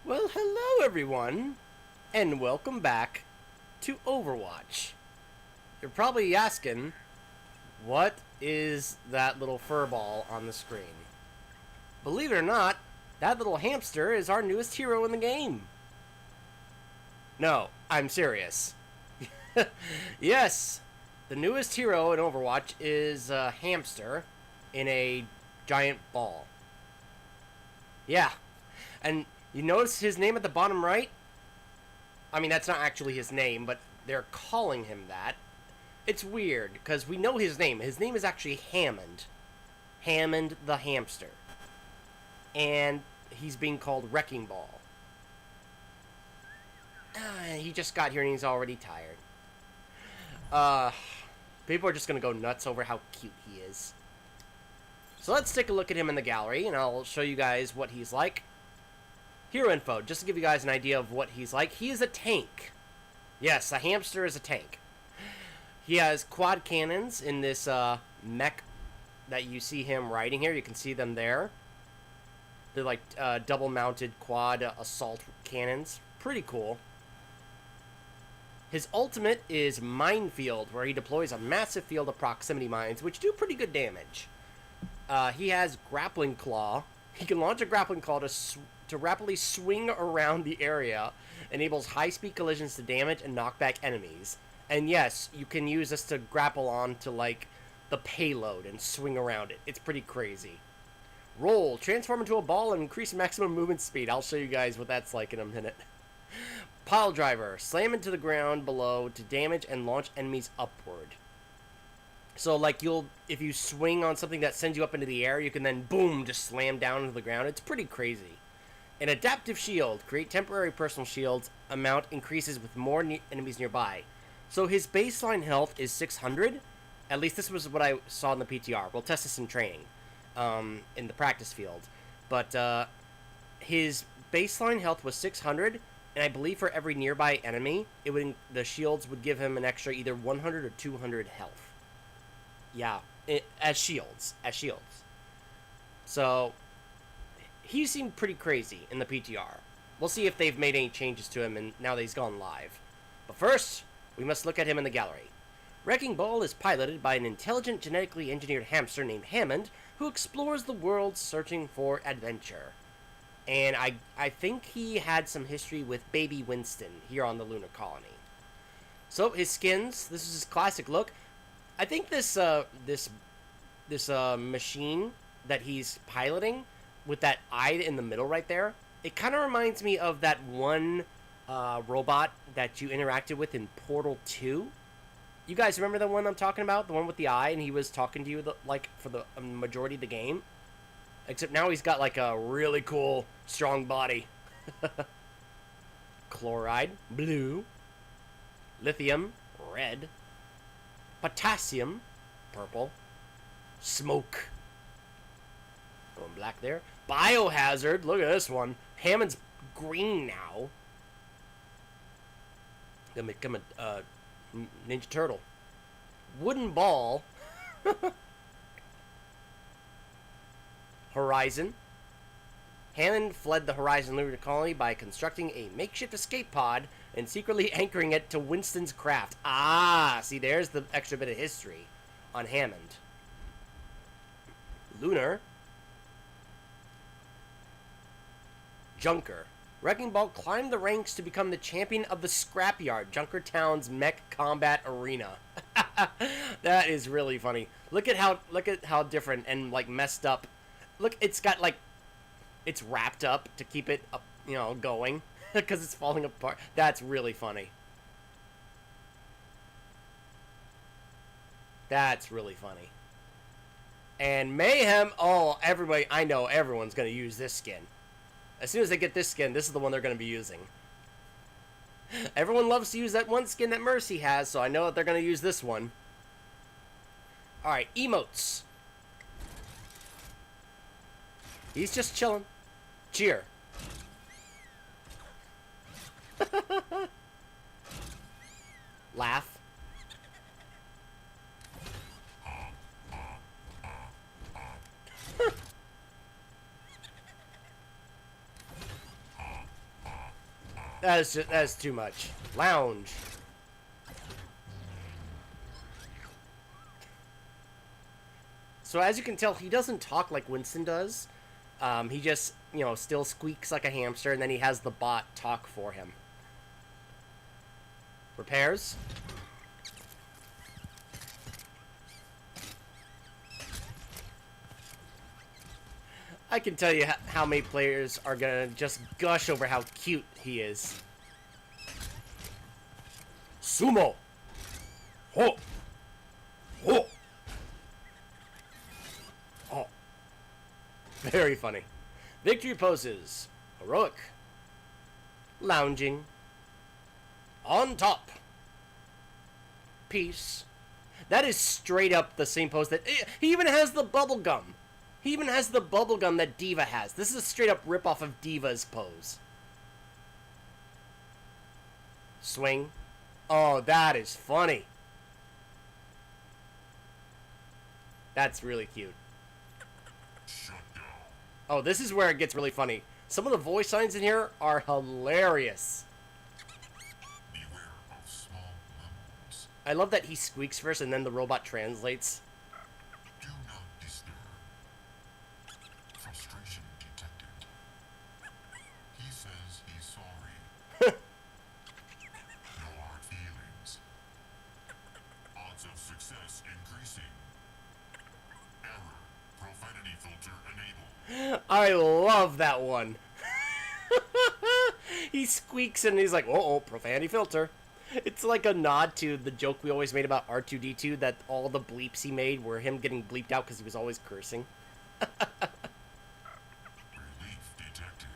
Well, hello everyone, and welcome back to Overwatch. You're probably asking, what is that little furball on the screen? Believe it or not, that little hamster is our newest hero in the game. No, I'm serious. Yes, the newest hero in Overwatch is a hamster in a giant ball. Yeah, and you notice his name at the bottom right? I mean, that's not actually his name, but they're calling him that. It's weird, because we know his name. His name is actually Hammond. Hammond the hamster. And he's being called Wrecking Ball. He just got here and he's already tired. People are just going to go nuts over how cute he is. So let's take a look at him in the gallery, and I'll show you guys what he's like. Hero info, just to give you guys an idea of what he's like. He is a tank. Yes, a hamster is a tank. He has quad cannons in this mech that you see him riding here. You can see them there. They're like double-mounted quad assault cannons. Pretty cool. His ultimate is Minefield, where he deploys a massive field of proximity mines, which do pretty good damage. He has Grappling Claw. He can launch a Grappling Claw to rapidly swing around the area, enables high-speed collisions to damage and knock back enemies. And yes, you can use this to grapple on to, like, the payload and swing around it. It's pretty crazy. Roll. Transform into a ball and increase maximum movement speed. I'll show you guys what that's like in a minute. Pile Driver. Slam into the ground below to damage and launch enemies upward. So, like, if you swing on something that sends you up into the air, you can then, boom, just slam down into the ground. It's pretty crazy. An Adaptive Shield. Create temporary personal shields. Amount increases with more enemies nearby. So his baseline health is 600. At least this was what I saw in the PTR. We'll test this in training, in the practice field. But his baseline health was 600, and I believe for every nearby enemy, the shields would give him an extra either 100 or 200 health. Yeah, as shields. So he seemed pretty crazy in the PTR. We'll see if they've made any changes to him and now that he's gone live. But first, we must look at him in the gallery. Wrecking Ball is piloted by an intelligent, genetically engineered hamster named Hammond, who explores the world searching for adventure. And I think he had some history with baby Winston here on the lunar colony. So his skins, this is his classic look. I think this machine that he's piloting with that eye in the middle right there, it kind of reminds me of that one robot that you interacted with in Portal 2. You guys remember the one I'm talking about? The one with the eye, and he was talking to you for the majority of the game? Except now he's got like a really cool, strong body. Chloride, blue. Lithium, red. Potassium, purple. Smoke. Going black there. Biohazard, look at this one. Hammond's green now. Gonna become a Ninja Turtle. Wooden Ball. Horizon. Hammond fled the Horizon lunar colony by constructing a makeshift escape pod and secretly anchoring it to Winston's craft. Ah, see, there's the extra bit of history on Hammond. Lunar. Junker. Wrecking Ball climbed the ranks to become the champion of the Scrapyard, Junkertown's mech combat arena. That is really funny. Look at how different and like messed up. Look, it's got like it's wrapped up to keep it up, going because it's falling apart. That's really funny. That's really funny. And Mayhem, oh, everybody, I know everyone's going to use this skin. As soon as they get this skin, this is the one they're going to be using. Everyone loves to use that one skin that Mercy has, so I know that they're going to use this one. Alright, emotes. He's just chilling. Cheer. Laugh. That's too much. Lounge. So as you can tell, he doesn't talk like Winston does. He just, you know, still squeaks like a hamster, and then he has the bot talk for him. Repairs. I can tell you how many players are gonna just gush over how cute he is. Sumo! Ho! Ho! Oh. Very funny. Victory poses. Heroic. Lounging. On top. Peace. That is straight up the same pose that... He even has the bubble gum. He even has the bubblegum that Diva has. This is a straight up ripoff of Diva's pose. Swing. Oh, that is funny. That's really cute. Oh, this is where it gets really funny. Some of the voice lines in here are hilarious. Beware of small lemons. I love that he squeaks first and then the robot translates. Do not disturb. Frustration detected. He says he's sorry. No hard feelings. Odds of success increasing. Error. Profanity filter enabled. I love that one. He squeaks and he's like, uh-oh, profanity filter. It's like a nod to the joke we always made about R2-D2, that all the bleeps he made were him getting bleeped out because he was always cursing. Relief detected.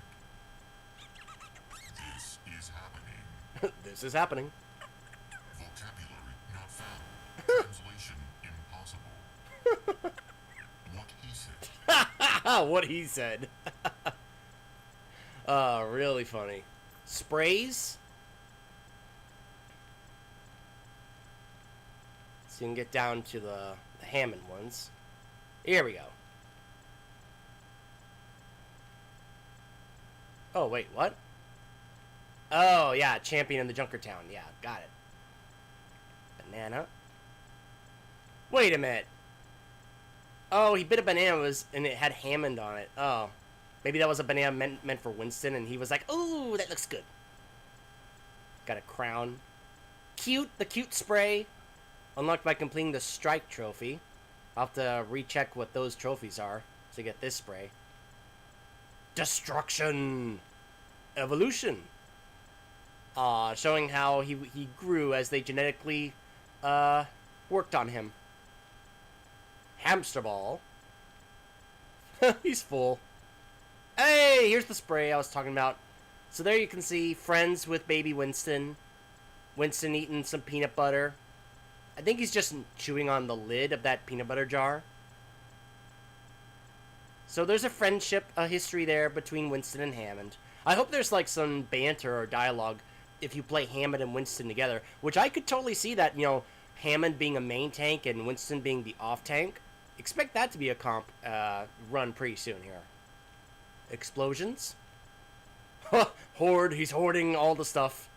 This is happening. This is happening. Vocabulary not found. Translation impossible. What he said. What he said. Really funny. Sprays. So you can get down to the Hammond ones. Here we go. Oh, wait, what? Oh, yeah, champion in the Junkertown. Yeah, got it. Banana. Wait a minute. Oh, he bit a banana and it had Hammond on it. Oh. Maybe that was a banana meant for Winston, and he was like, ooh, that looks good. Got a crown. Cute, the cute spray. Unlocked by completing the strike trophy. I'll have to recheck what those trophies are to get this spray. Destruction. Evolution. Showing how he grew as they genetically worked on him. Hamster ball. He's full. Hey, here's the spray I was talking about. So there you can see friends with baby Winston. Winston eating some peanut butter. I think he's just chewing on the lid of that peanut butter jar. So there's a friendship, a history there between Winston and Hammond. I hope there's like some banter or dialogue if you play Hammond and Winston together, which I could totally see that, you know, Hammond being a main tank and Winston being the off tank. Expect that to be a comp run pretty soon here. Explosions. Hoard. He's hoarding all the stuff.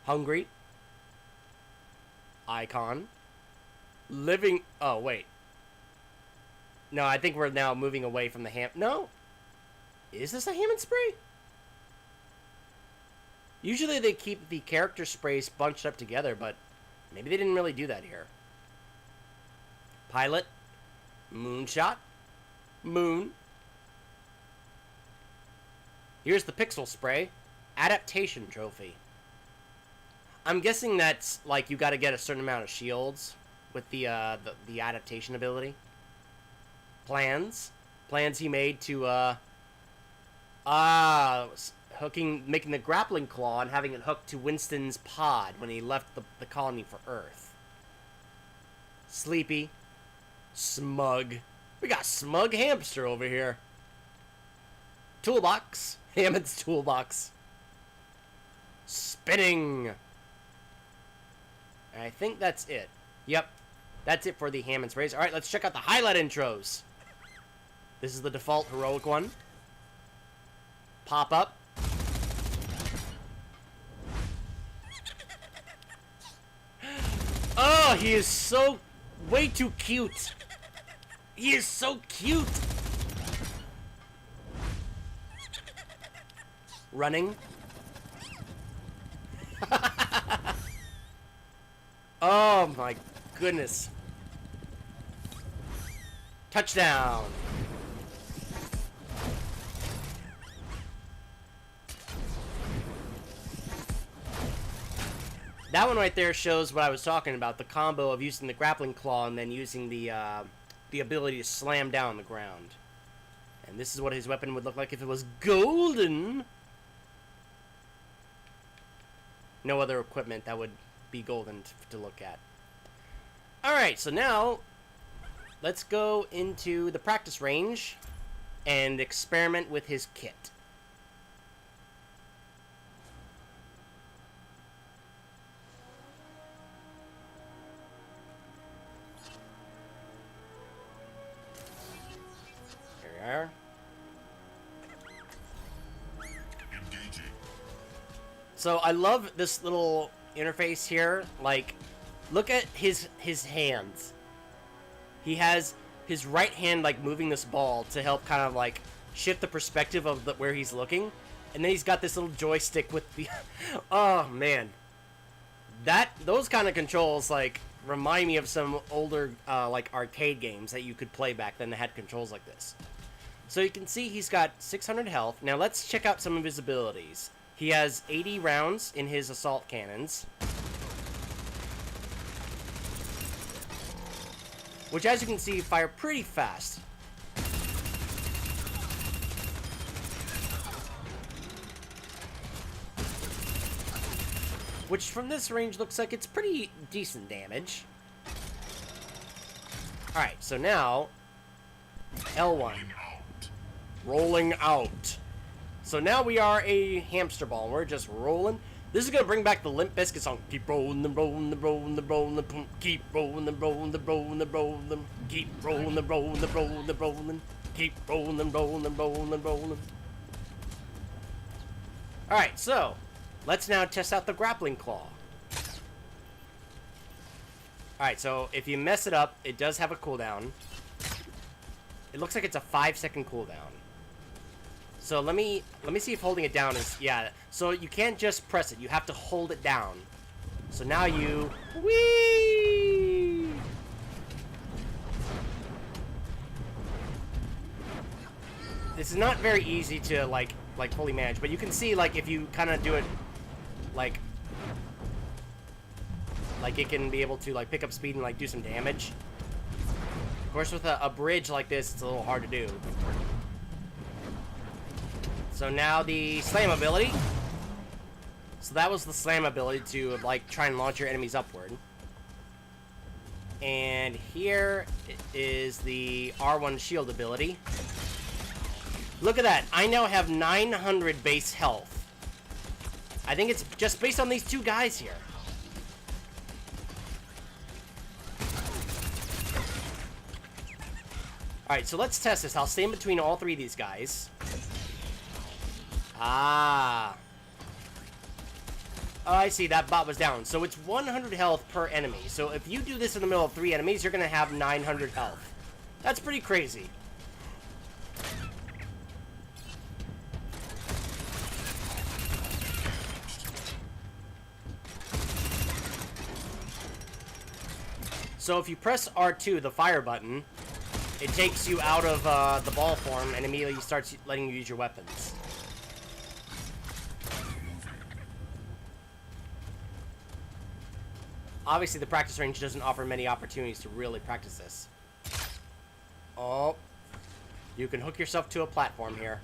Hungry. Icon. Living. Oh, wait. No, I think we're now moving away from the No. Is this a Hammond spray? Usually they keep the character sprays bunched up together, but maybe they didn't really do that here. Pilot. Moonshot. Moon. Here's the pixel spray. Adaptation trophy. I'm guessing that's like you got to get a certain amount of shields with the adaptation ability. Plans he made to making the grappling claw and having it hooked to Winston's pod when he left the colony for Earth. Sleepy. Smug. We got Smug Hamster over here. Toolbox. Hammond's toolbox. Spinning. I think that's it. Yep. That's it for the Hammond sprays. Alright, let's check out the highlight intros. This is the default heroic one. Pop up. Oh, he is so way too cute. He is so cute. Running. Oh my goodness. Touchdown. That one right there shows what I was talking about, the combo of using the grappling claw and then using the ability to slam down the ground. And this is what his weapon would look like if it was golden. No other equipment that would be golden to look at. Alright, so now let's go into the practice range and experiment with his kit. Here we are. Engaging. So I love this little interface here. Like, look at his hands. He has his right hand like moving this ball to help kind of like shift the perspective of where he's looking, and then he's got this little joystick with the. Oh man, those kind of controls like remind me of some older like arcade games that you could play back then that had controls like this. So you can see he's got 600 health. Now let's check out some of his abilities. He has 80 rounds in his assault cannons, which, as you can see, fire pretty fast. Which, from this range, looks like it's pretty decent damage. Alright, so now, L1. Rolling out. So now we are a hamster ball. We're just rolling. This is going to bring back the Limp Bizkit song. Keep rolling them, rolling them, rolling them, rolling them, keep rolling them, rolling them, rolling them, rolling them, keep rolling them, rolling them, rolling them, rolling them, keep rolling them, rolling them, rolling them, rolling them. Alright, so let's now test out the grappling claw. Alright, so if you mess it up, it does have a cooldown. It looks like it's a 5-second cooldown. So let me see if holding it down is, yeah. So you can't just press it, you have to hold it down. So now you, whee! This is not very easy to like fully manage, but you can see like if you kind of do it like it can be able to like pick up speed and like do some damage. Of course, with a bridge like this, it's a little hard to do. So now the slam ability. So that was the slam ability to like try and launch your enemies upward. And here is the R1 shield ability. Look at that. I now have 900 base health. I think it's just based on these two guys here. Alright, so let's test this. I'll stay in between all three of these guys. Ah. Oh, I see. That bot was down. So it's 100 health per enemy. So if you do this in the middle of 3 enemies, you're going to have 900 health. That's pretty crazy. So if you press R2, the fire button, it takes you out of the ball form and immediately starts letting you use your weapons. Obviously, the practice range doesn't offer many opportunities to really practice this. Oh. You can hook yourself to a platform here.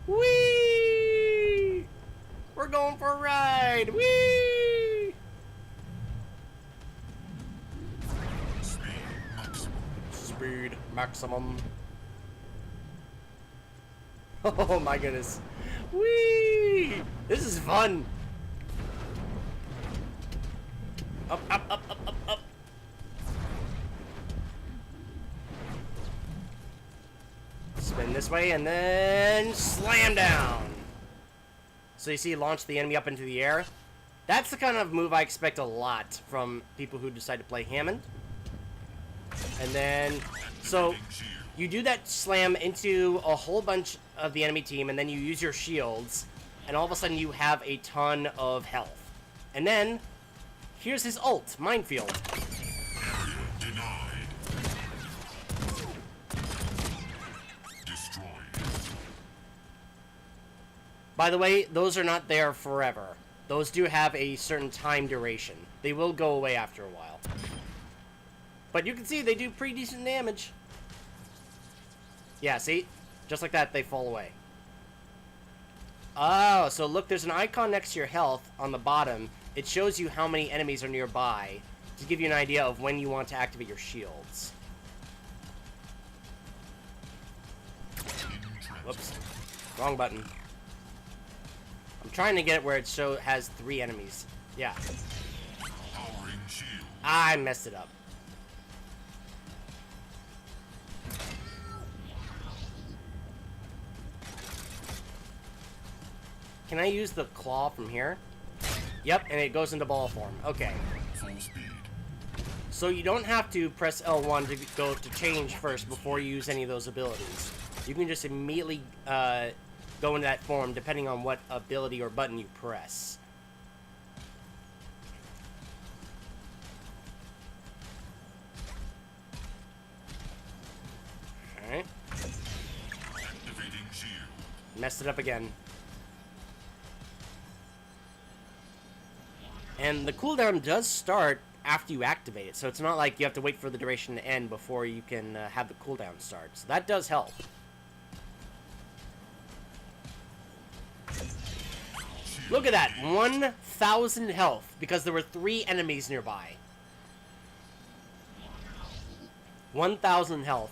Whee! We're going for a ride! Whee! Speed maximum. Oh my goodness. Whee! This is fun. Up, up, up, up, up, up. Spin this way and then slam down. So you see, launch the enemy up into the air. That's the kind of move I expect a lot from people who decide to play Hammond. And then, so you do that slam into a whole bunch of the enemy team, and then you use your shields, and all of a sudden you have a ton of health. And then, here's his ult, Minefield. Area denied. Destroyed. By the way, those are not there forever. Those do have a certain time duration. They will go away after a while. But you can see they do pretty decent damage. Yeah, see? Just like that, they fall away. Oh, so look, there's an icon next to your health on the bottom. It shows you how many enemies are nearby to give you an idea of when you want to activate your shields. Whoops. Wrong button. I'm trying to get it where it has 3 enemies. Yeah. Powering shield. I messed it up. Can I use the claw from here? Yep, and it goes into ball form. Okay. Full speed. So you don't have to press L1 to go to change first before you use any of those abilities. You can just immediately go into that form depending on what ability or button you press. Alright. Activating shield. Messed it up again. And the cooldown does start after you activate it, so it's not like you have to wait for the duration to end before you can have the cooldown start. So that does help. Look at that, 1,000 health, because there were 3 enemies nearby. 1,000 health.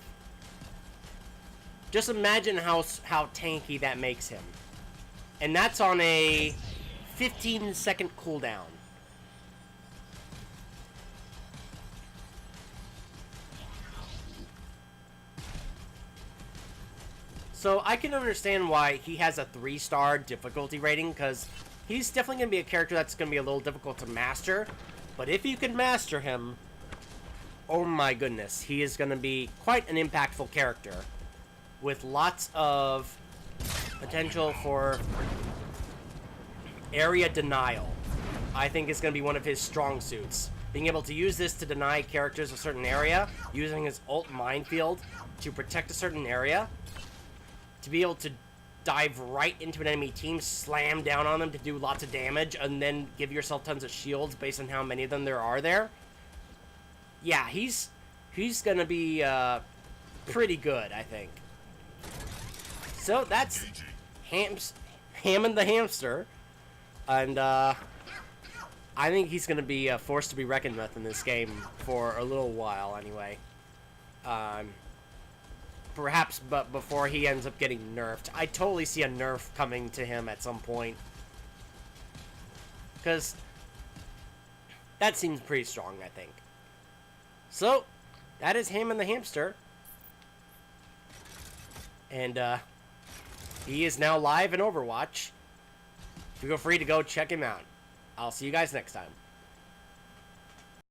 Just imagine how tanky that makes him. And that's on a 15-second cooldown. So I can understand why he has a 3-star difficulty rating, because he's definitely going to be a character that's going to be a little difficult to master. But if you can master him, oh my goodness, he is going to be quite an impactful character with lots of potential for area denial. I think is going to be one of his strong suits. Being able to use this to deny characters a certain area, using his ult Minefield to protect a certain area, to be able to dive right into an enemy team, slam down on them to do lots of damage, and then give yourself tons of shields based on how many of them there are there. Yeah, he's gonna be pretty good, I think. So that's Hammond the hamster, and I think he's gonna be a force to be reckoned with in this game for a little while, anyway. Perhaps, but before he ends up getting nerfed. I totally see a nerf coming to him at some point. Because that seems pretty strong, I think. So, that is Hammond the hamster. And, he is now live in Overwatch. Feel free to go check him out. I'll see you guys next time.